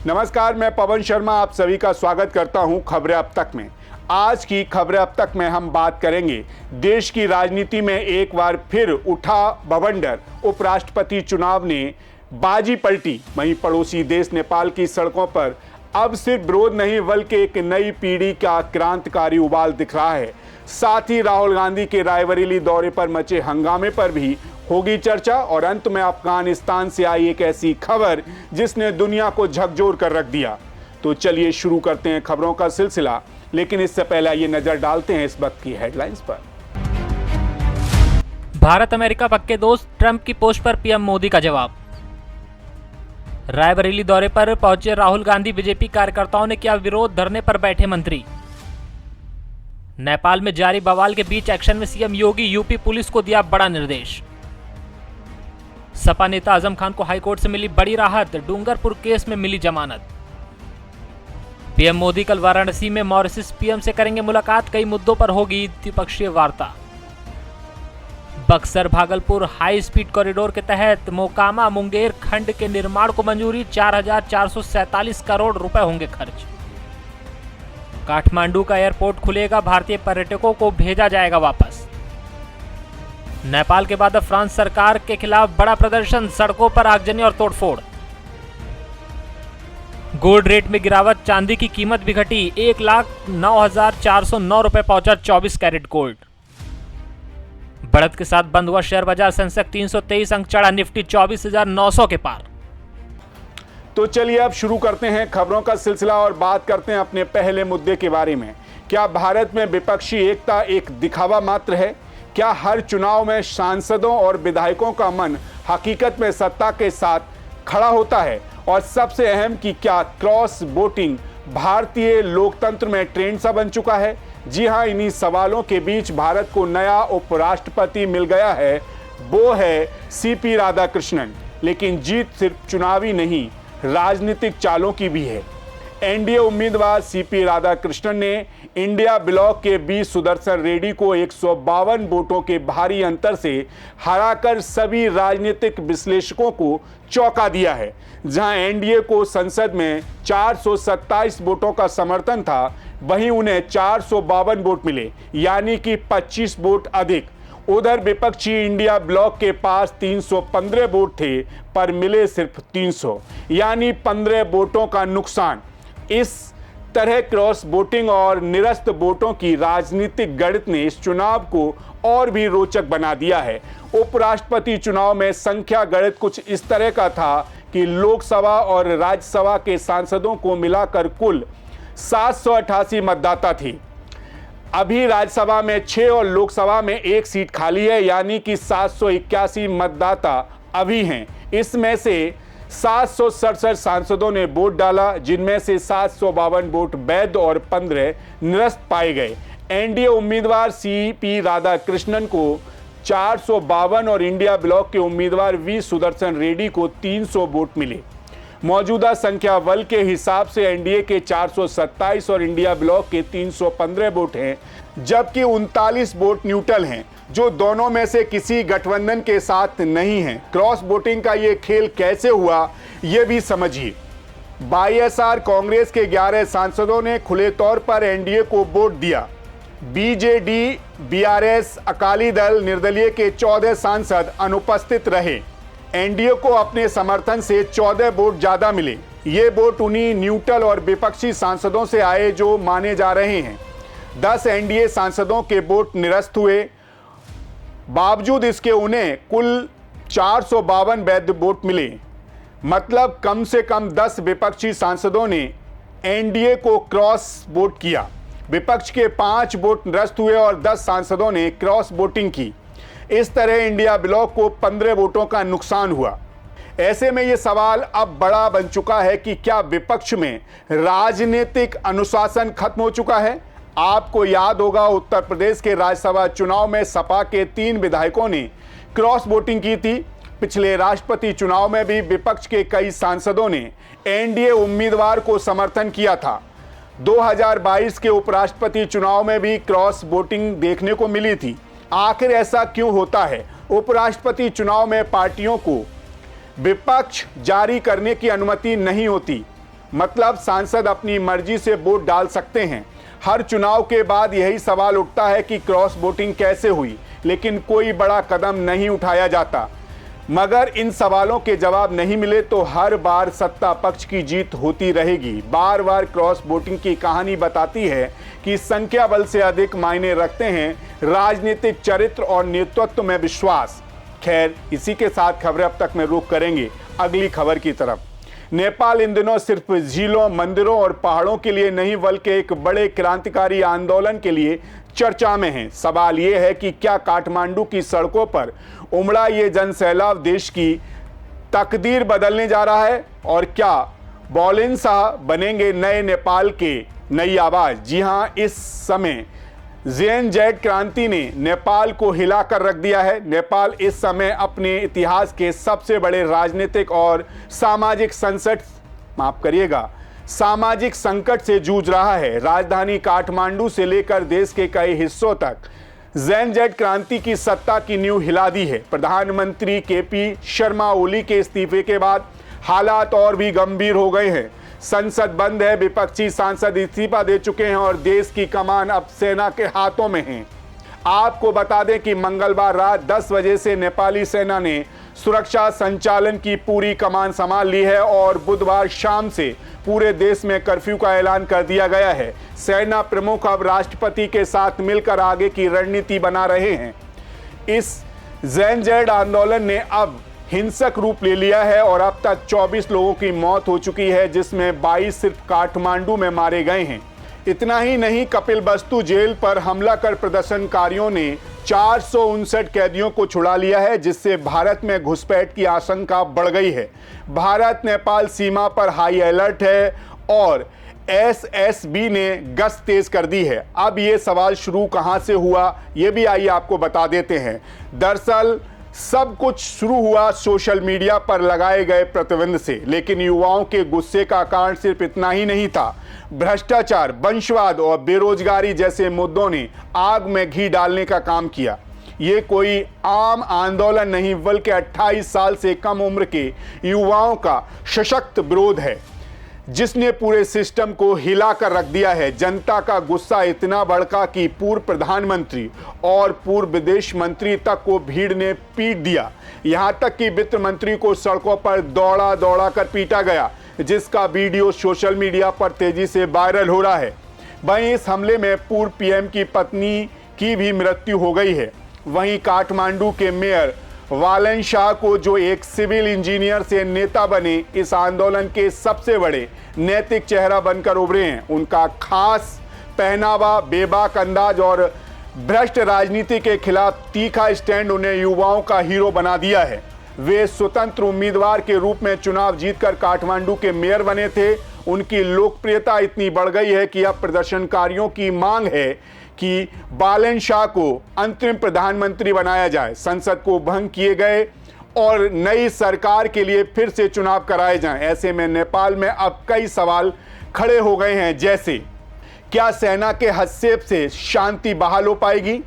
नमस्कार, मैं पवन शर्मा आप सभी का स्वागत करता हूं खबरें अब तक में। आज की खबरें अब तक में हम बात करेंगे देश की राजनीति में एक बार फिर उठा बवंडर। उपराष्ट्रपति चुनाव ने बाजी पलटी। वहीं पड़ोसी देश नेपाल की सड़कों पर अब सिर्फ विरोध नहीं बल्कि एक नई पीढ़ी का क्रांतिकारी उबाल दिख रहा है। साथ ही राहुल गांधी के रायबरेली दौरे पर मचे हंगामे पर भी होगी चर्चा। और अंत में अफगानिस्तान से आई एक ऐसी खबर जिसने दुनिया को झकझोर कर रख दिया। तो चलिए शुरू करते हैं खबरों का सिलसिला, लेकिन इससे पहले ये नजर डालते हैं इस वक्त की हेडलाइंस पर। भारत अमेरिका पक्के दोस्त, ट्रंप की पोस्ट पर पीएम मोदी का जवाब। रायबरेली दौरे पर पहुंचे राहुल गांधी, बीजेपी कार्यकर्ताओं ने किया विरोध, धरने पर बैठे मंत्री। नेपाल में जारी बवाल के बीच एक्शन में सीएम योगी, यूपी पुलिस को दिया बड़ा निर्देश। सपा नेता आजम खान को हाईकोर्ट से मिली बड़ी राहत, डूंगरपुर केस में मिली जमानत। पीएम मोदी कल वाराणसी में मॉरिशस पीएम से करेंगे मुलाकात, कई मुद्दों पर होगी द्विपक्षीय वार्ता। Buxar Bhagalpur high speed corridor के तहत मोकामा मुंगेर खंड के निर्माण को मंजूरी, 4,447 करोड़ रुपए होंगे खर्च। काठमांडू का एयरपोर्ट खुलेगा, भारतीय पर्यटकों को भेजा जाएगा वापस। नेपाल के बाद अब फ्रांस सरकार के खिलाफ बड़ा प्रदर्शन, सड़कों पर आगजनी और तोड़फोड़। गोल्ड रेट में गिरावट, चांदी की कीमत भी घटी, 1,09,409 रुपए पहुंचा 24 कैरेट गोल्ड। बढ़त के साथ बंद हुआ शेयर बाजार, सेंसेक्स 323 अंक चढ़ा, निफ्टी 24,900 के पार। तो चलिए अब शुरू करते हैं खबरों का सिलसिला और बात करते हैं अपने पहले मुद्दे के बारे में। क्या भारत में विपक्षी एकता एक दिखावा मात्र है? क्या हर चुनाव में सांसदों और विधायकों का मन हकीकत में सत्ता के साथ खड़ा होता है? और सबसे अहम कि क्या क्रॉस वोटिंग भारतीय लोकतंत्र में ट्रेंड सा बन चुका है? जी हां, इन्हीं सवालों के बीच भारत को नया उपराष्ट्रपति मिल गया है, वो है सीपी राधाकृष्णन। लेकिन जीत सिर्फ चुनावी नहीं, राजनीतिक चालों की भी है। एनडीए उम्मीदवार सीपी राधाकृष्णन ने इंडिया ब्लॉक के बी सुदर्शन रेड्डी को 152 वोटों के भारी अंतर से हराकर सभी राजनीतिक विश्लेषकों को चौंका दिया है। जहां एनडीए को संसद में 427 वोटों का समर्थन था, वहीं उन्हें 452 वोट मिले, यानी कि 25 वोट अधिक। उधर विपक्षी इंडिया ब्लॉक के पास 315 वोट थे, पर मिले सिर्फ 300, यानी 15 वोटों का नुकसान। इस तरह क्रॉस वोटिंग और निरस्त वोटों की राजनीतिक गणित ने इस चुनाव को और भी रोचक बना दिया है। उपराष्ट्रपति चुनाव में संख्या गणित कुछ इस तरह का था कि लोकसभा और राज्यसभा के सांसदों को मिलाकर कुल 788 मतदाता थे। अभी राज्यसभा में 6 और लोकसभा में 1 सीट खाली है, यानी कि 781 मतदाता अभी हैं। इसमें से 767 सांसदों ने वोट डाला, जिनमें से 752 वोट वैध और 15 निरस्त पाए गए। एनडीए उम्मीदवार सीपी राधाकृष्णन को 452 और इंडिया ब्लॉक के उम्मीदवार वी सुदर्शन रेड्डी को 300 वोट मिले। मौजूदा संख्या बल के हिसाब से एनडीए के 427 और इंडिया ब्लॉक के 315 वोट हैं, जबकि 39 वोट न्यूट्रल हैं, जो दोनों में से किसी गठबंधन के साथ नहीं है। क्रॉस वोटिंग का ये खेल कैसे हुआ, ये भी समझिए। वाईएसआर कांग्रेस के 11 सांसदों ने खुले तौर पर एनडीए को वोट दिया। बीजेडी, बीआरएस, अकाली दल, निर्दलीय के 14 सांसद अनुपस्थित रहे। एनडीए को अपने समर्थन से 14 वोट ज्यादा मिले। ये वोट उन्हीं न्यूट्रल और विपक्षी सांसदों से आए जो माने जा रहे हैं। 10 एनडीए सांसदों के वोट निरस्त हुए। बावजूद इसके उन्हें कुल 452 वैध वोट मिले। मतलब कम से कम 10 विपक्षी सांसदों ने एनडीए को क्रॉस वोट किया। विपक्ष के 5 वोट निरस्त हुए और 10 सांसदों ने क्रॉस वोटिंग की। इस तरह इंडिया ब्लॉक को 15 वोटों का नुकसान हुआ। ऐसे में यह सवाल अब बड़ा बन चुका है कि क्या विपक्ष में राजनीतिक अनुशासन खत्म हो चुका है? आपको याद होगा, उत्तर प्रदेश के राज्यसभा चुनाव में सपा के 3 विधायकों ने क्रॉस वोटिंग की थी। पिछले राष्ट्रपति चुनाव में भी विपक्ष के कई सांसदों ने एनडीए उम्मीदवार को समर्थन किया था। 2022 के उपराष्ट्रपति चुनाव में भी क्रॉस वोटिंग देखने को मिली थी। आखिर ऐसा क्यों होता है? उपराष्ट्रपति चुनाव में पार्टियों को विपक्ष जारी करने की अनुमति नहीं होती। मतलब सांसद अपनी मर्जी से वोट डाल सकते हैं। हर चुनाव के बाद यही सवाल उठता है कि क्रॉस वोटिंग कैसे हुई, लेकिन कोई बड़ा कदम नहीं उठाया जाता। मगर इन सवालों के जवाब नहीं मिले तो हर बार सत्ता पक्ष की जीत होती रहेगी। बार बार क्रॉस वोटिंग की कहानी बताती है कि संख्या बल से अधिक मायने रखते हैं राजनीतिक चरित्र और नेतृत्व में विश्वास। खैर, इसी के साथ खबरें अब तक में रुख करेंगे अगली खबर की तरफ। नेपाल इन दिनों सिर्फ झीलों, मंदिरों और पहाड़ों के लिए नहीं बल्कि एक बड़े क्रांतिकारी आंदोलन के लिए चर्चा में है। सवाल यह है कि क्या काठमांडू की सड़कों पर उमड़ा ये जनसैलाब देश की तकदीर बदलने जा रहा है, और क्या बौलिन शाह बनेंगे नए नेपाल के नई आवाज। जी हां, इस समय जेएनजेड क्रांति ने नेपाल को हिलाकर रख दिया है। नेपाल इस समय अपने इतिहास के सबसे बड़े राजनीतिक और सामाजिक सामाजिक संकट से जूझ रहा है। राजधानी काठमांडू से लेकर देश के कई हिस्सों तक जेएनजेड क्रांति की सत्ता की नींव हिला दी है। प्रधानमंत्री केपी शर्मा ओली के इस्तीफे के बाद हालात और भी गंभीर हो गए हैं। संसद बंद है, विपक्षी सांसद इस्तीफा दे चुके हैं और देश की कमान अब सेना के हाथों में है। आपको बता दें कि मंगलवार रात 10 बजे से नेपाली सेना ने सुरक्षा संचालन की पूरी कमान संभाल ली है और बुधवार शाम से पूरे देश में कर्फ्यू का ऐलान कर दिया गया है। सेना प्रमुख अब राष्ट्रपति के साथ मिलकर आगे की रणनीति बना रहे हैं। इस जेएनजेड आंदोलन ने अब हिंसक रूप ले लिया है और अब तक 24 लोगों की मौत हो चुकी है, जिसमें 22 सिर्फ काठमांडू में मारे गए हैं। इतना ही नहीं, कपिलवस्तु जेल पर हमला कर प्रदर्शनकारियों ने 459 कैदियों को छुड़ा लिया है, जिससे भारत में घुसपैठ की आशंका बढ़ गई है। भारत नेपाल सीमा पर हाई अलर्ट है और एसएसबी ने गश्त तेज कर दी है। अब ये सवाल शुरू कहां से हुआ, ये भी आइए आपको बता देते हैं। दरअसल सब कुछ शुरू हुआ सोशल मीडिया पर लगाए गए प्रतिबंध से, लेकिन युवाओं के गुस्से का कारण सिर्फ इतना ही नहीं था। भ्रष्टाचार, वंशवाद और बेरोजगारी जैसे मुद्दों ने आग में घी डालने का काम किया। ये कोई आम आंदोलन नहीं बल्कि 28 साल से कम उम्र के युवाओं का सशक्त विरोध है, जिसने पूरे सिस्टम को हिला कर रख दिया है। जनता का गुस्सा इतना भड़का कि पूर्व प्रधानमंत्री और पूर्व विदेश मंत्री तक को भीड़ ने पीट दिया। यहां तक कि वित्त मंत्री को सड़कों पर दौड़ा कर पीटा गया, जिसका वीडियो सोशल मीडिया पर तेजी से वायरल हो रहा है। वहीं इस हमले में पूर्व पीएम की पत्नी की भी मृत्यु हो गई है। वहीं काठमांडू के मेयर वालन शाह को, जो एक सिविल इंजीनियर से नेता बने, इस आंदोलन के सबसे बड़े नैतिक चेहरा बनकर उभरे हैं। उनका खास पहनावा, बेबाक अंदाज और भ्रष्ट राजनीति के खिलाफ तीखा स्टैंड उन्हें युवाओं का हीरो बना दिया है। वे स्वतंत्र उम्मीदवार के रूप में चुनाव जीतकर काठमांडू के मेयर बने थे। उनकी लोकप्रियता इतनी बढ़ गई है कि अब प्रदर्शनकारियों की मांग है कि बालन शाह को अंतरिम प्रधानमंत्री बनाया जाए, संसद को भंग किए गए और नई सरकार के लिए फिर से चुनाव कराए जाएं। ऐसे में नेपाल में अब कई सवाल खड़े हो गए हैं, जैसे क्या सेना के हस्तक्षेप से शांति बहाल हो पाएगी?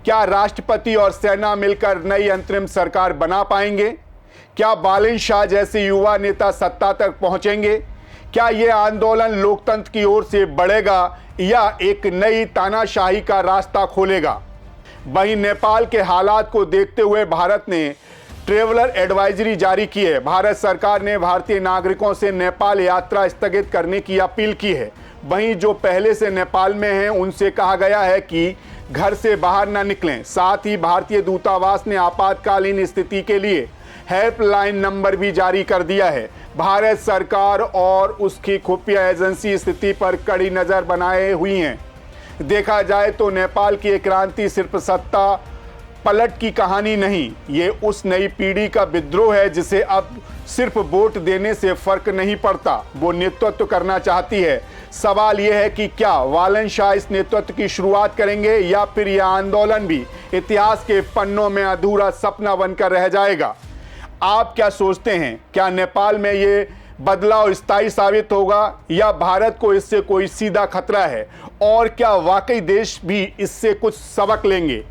क्या राष्ट्रपति और सेना मिलकर नई अंतरिम सरकार बना पाएंगे? क्या बालन शाह जैसे युवा नेता सत्ता तक पहुंचेंगे? क्या यह आंदोलन लोकतंत्र की ओर से बढ़ेगा या एक नई तानाशाही का रास्ता खोलेगा? वहीं नेपाल के हालात को देखते हुए भारत ने ट्रैवलर एडवाइजरी जारी की है। भारत सरकार ने भारतीय नागरिकों से नेपाल यात्रा स्थगित करने की अपील की है। वहीं जो पहले से नेपाल में हैं उनसे कहा गया है कि घर से बाहर न निकलें। साथ ही भारतीय दूतावास ने आपातकालीन स्थिति के लिए हेल्पलाइन नंबर भी जारी कर दिया है। भारत सरकार और उसकी खुफिया एजेंसी स्थिति पर कड़ी नज़र बनाए हुई हैं। देखा जाए तो नेपाल की क्रांति सिर्फ सत्ता पलट की कहानी नहीं, ये उस नई पीढ़ी का विद्रोह है जिसे अब सिर्फ वोट देने से फर्क नहीं पड़ता, वो नेतृत्व करना चाहती है। सवाल यह है कि क्या वालन शाह इस नेतृत्व की शुरुआत करेंगे या फिर यह आंदोलन भी इतिहास के पन्नों में अधूरा सपना बनकर रह जाएगा? आप क्या सोचते हैं? क्या नेपाल में ये बदलाव स्थायी साबित होगा या भारत को इससे कोई सीधा खतरा है? और क्या वाकई देश भी इससे कुछ सबक लेंगे?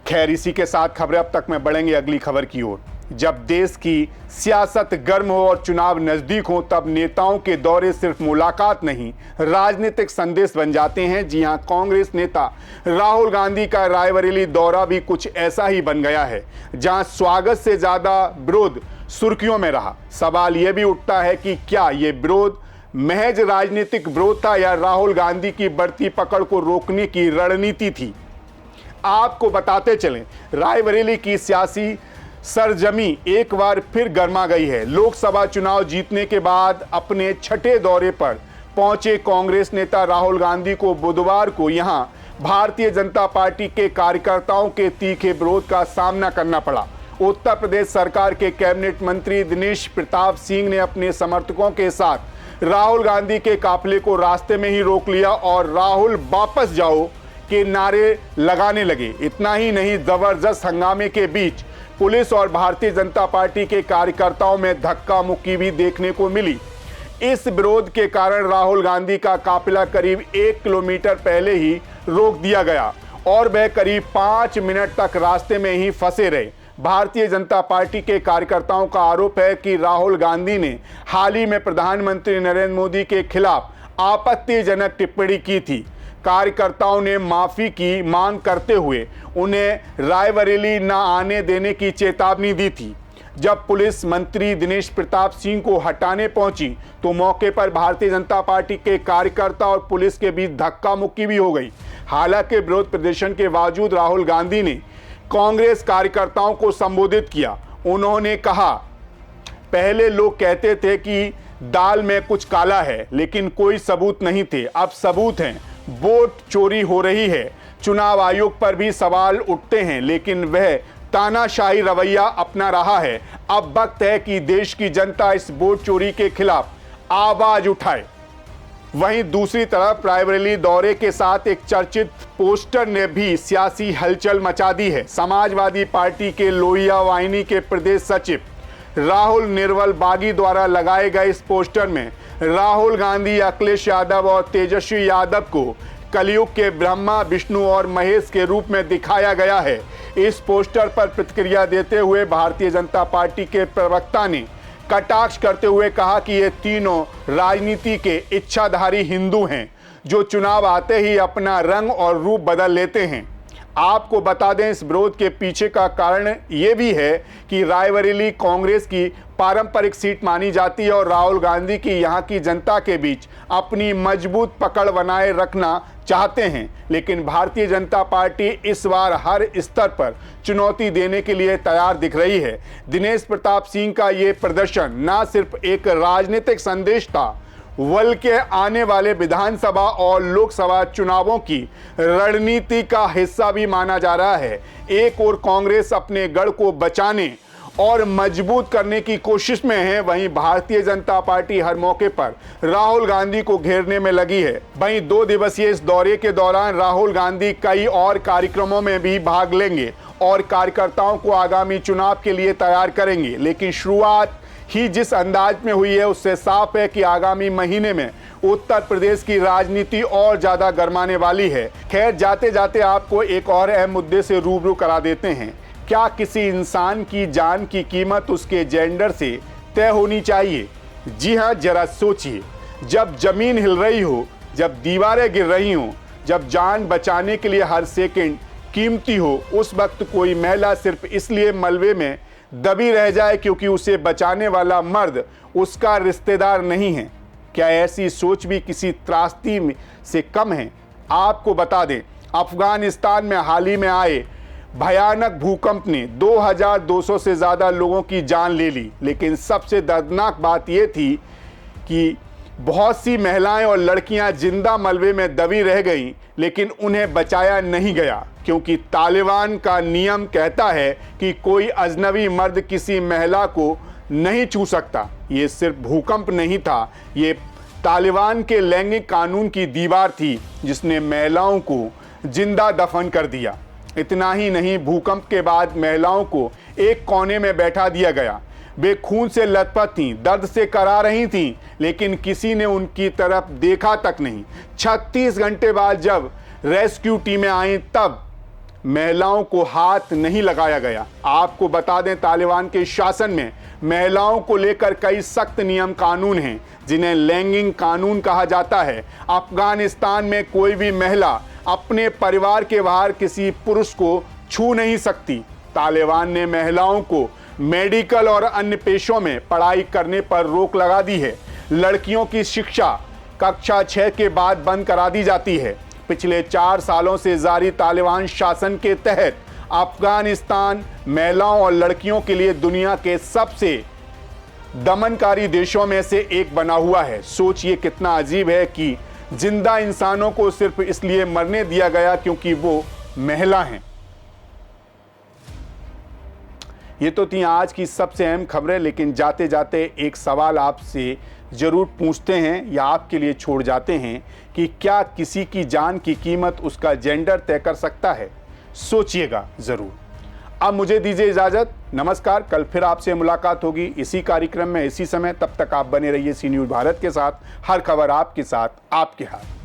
खैर, इसी के साथ खबरें अब तक में बढ़ेंगे अगली खबर की ओर। जब देश की सियासत गर्म हो और चुनाव नजदीक हो तब नेताओं के दौरे सिर्फ मुलाकात नहीं, राजनीतिक संदेश बन जाते हैं। जी हां, कांग्रेस नेता राहुल गांधी का रायबरेली दौरा भी कुछ ऐसा ही बन गया है, जहां स्वागत से ज्यादा विरोध सुर्खियों में रहा। सवाल यह भी उठता है कि क्या यह विरोध महज राजनीतिक विरोध था या राहुल गांधी की बढ़ती पकड़ को रोकने की रणनीति थी। आपको बताते चलें, रायबरेली की सियासी सरजमी एक बार फिर गर्मा गई है। लोकसभा चुनाव जीतने के बाद अपने छठे दौरे पर पहुंचे कांग्रेस नेता राहुल गांधी को बुधवार को यहां भारतीय जनता पार्टी के कार्यकर्ताओं के तीखे विरोध का सामना करना पड़ा। उत्तर प्रदेश सरकार के कैबिनेट मंत्री दिनेश प्रताप सिंह ने अपने समर्थकों के साथ राहुल गांधी के काफिले को रास्ते में ही रोक लिया और राहुल वापस जाओ के नारे लगाने लगे। इतना ही नहीं, जबरदस्त हंगामे के बीच पुलिस और भारतीय जनता पार्टी के कार्यकर्ताओं में धक्का मुक्की भी देखने को मिली। इस विरोध के कारण राहुल गांधी का काफिला करीब 1 किलोमीटर पहले ही रोक दिया गया और वह करीब 5 मिनट तक रास्ते में ही फंसे रहे। भारतीय जनता पार्टी के कार्यकर्ताओं का आरोप है कि राहुल गांधी ने हाल ही में प्रधानमंत्री नरेंद्र मोदी के खिलाफ आपत्तिजनक टिप्पणी की थी। कार्यकर्ताओं ने माफी की मांग करते हुए उन्हें रायबरेली न आने देने की चेतावनी दी थी। जब पुलिस मंत्री दिनेश प्रताप सिंह को हटाने पहुंची तो मौके पर भारतीय जनता पार्टी के कार्यकर्ता और पुलिस के बीच धक्का मुक्की भी हो गई। हालांकि विरोध प्रदर्शन के बावजूद राहुल गांधी ने कांग्रेस कार्यकर्ताओं को संबोधित किया। उन्होंने कहा, पहले लोग कहते थे कि दाल में कुछ काला है, लेकिन कोई सबूत नहीं थे। अब सबूत हैं, वोट चोरी हो रही है। चुनाव आयोग पर भी सवाल उठते हैं, लेकिन वह तानाशाही रवैया अपना रहा है। अब वक्त है कि देश की जनता इस वोट चोरी के खिलाफ आवाज उठाए। वहीं दूसरी तरफ रायबरेली दौरे के साथ एक चर्चित पोस्टर ने भी सियासी हलचल मचा दी है। समाजवादी पार्टी के लोहिया वाहिनी के प्रदेश सचिव राहुल निर्मल बागी द्वारा लगाए गए इस पोस्टर में राहुल गांधी, अखिलेश यादव और तेजस्वी यादव को कलयुग के ब्रह्मा, विष्णु और महेश के रूप में दिखाया गया है। इस पोस्टर पर प्रतिक्रिया देते हुए भारतीय जनता पार्टी के प्रवक्ता ने कटाक्ष करते हुए कहा कि ये तीनों राजनीति के इच्छाधारी हिंदू हैं जो चुनाव आते ही अपना रंग और रूप बदल लेते हैं। आपको बता दें, इस विरोध के पीछे का कारण ये भी है कि रायबरेली कांग्रेस की पारंपरिक सीट मानी जाती है और राहुल गांधी की यहाँ की जनता के बीच अपनी मजबूत पकड़ बनाए रखना चाहते हैं। लेकिन भारतीय जनता पार्टी इस बार हर स्तर पर चुनौती देने के लिए तैयार दिख रही है। दिनेश प्रताप सिंह का ये प्रदर्शन न सिर्फ एक राजनीतिक संदेश था, बल्कि आने वाले विधानसभा और लोकसभा चुनावों की रणनीति का हिस्सा भी माना जा रहा है। एक ओर कांग्रेस अपने गढ़ को बचाने और मजबूत करने की कोशिश में है, वहीं भारतीय जनता पार्टी हर मौके पर राहुल गांधी को घेरने में लगी है। वहीं 2 दिवसीय इस दौरे के दौरान राहुल गांधी कई और कार्यक्रमों में भी भाग लेंगे और कार्यकर्ताओं को आगामी चुनाव के लिए तैयार करेंगे। लेकिन शुरुआत ही जिस अंदाज में हुई है उससे साफ है कि आगामी महीने में उत्तर प्रदेश की राजनीति और ज्यादा गरमाने वाली है। खैर, जाते जाते आपको एक और अहम मुद्दे से रूबरू करा देते हैं। क्या किसी इंसान की जान की कीमत उसके जेंडर से तय होनी चाहिए? जी हाँ, जरा सोचिए। जब जमीन हिल रही हो, जब दीवारें गिर रही हो, जब जान बचाने के लिए हर सेकंड कीमती हो, उस वक्त कोई महिला सिर्फ इसलिए मलबे में दबी रह जाए क्योंकि उसे बचाने वाला मर्द उसका रिश्तेदार नहीं है। क्या ऐसी सोच भी किसी त्रासदी से कम है? आपको बता दें, अफगानिस्तान में हाल ही में आए भयानक भूकंप ने 2200 से ज़्यादा लोगों की जान ले ली। लेकिन सबसे दर्दनाक बात यह थी कि बहुत सी महिलाएं और लड़कियां जिंदा मलबे में दबी रह गईं, लेकिन उन्हें बचाया नहीं गया क्योंकि तालिबान का नियम कहता है कि कोई अजनबी मर्द किसी महिला को नहीं छू सकता। ये सिर्फ भूकंप नहीं था, ये तालिबान के लैंगिक कानून की दीवार थी जिसने महिलाओं को जिंदा दफन कर दिया। इतना ही नहीं, भूकंप के बाद महिलाओं को एक कोने में बैठा दिया गया। वे खून से लथपथ थीं, दर्द से करा रही थीं, लेकिन किसी ने उनकी तरफ देखा तक नहीं। 36 घंटे बाद जब रेस्क्यू टीमें आईं तब महिलाओं को हाथ नहीं लगाया गया। आपको बता दें, तालिबान के शासन में महिलाओं को लेकर कई सख्त नियम कानून हैं, जिन्हें लैंगिक कानून कहा जाता है। अफगानिस्तान में कोई भी महिला अपने परिवार के बाहर किसी पुरुष को छू नहीं सकती। तालिबान ने महिलाओं को मेडिकल और अन्य पेशों में पढ़ाई करने पर रोक लगा दी है। लड़कियों की शिक्षा कक्षा 6 के बाद बंद करा दी जाती है। पिछले 4 सालों से जारी तालिबान शासन के तहत अफगानिस्तान महिलाओं और लड़कियों के लिए दुनिया के सबसे दमनकारी देशों में से एक बना हुआ है। सोचिए कितना अजीब है कि जिंदा इंसानों को सिर्फ इसलिए मरने दिया गया क्योंकि वो महिला हैं। ये तो थी आज की सबसे अहम खबरें, लेकिन जाते जाते एक सवाल आपसे ज़रूर पूछते हैं या आपके लिए छोड़ जाते हैं कि क्या किसी की जान की कीमत उसका जेंडर तय कर सकता है? सोचिएगा ज़रूर। अब मुझे दीजिए इजाज़त। नमस्कार। कल फिर आपसे मुलाकात होगी इसी कार्यक्रम में, इसी समय। तब तक आप बने रहिए सी न्यूज़ भारत के साथ। हर खबर आपके साथ, आपके हाथ।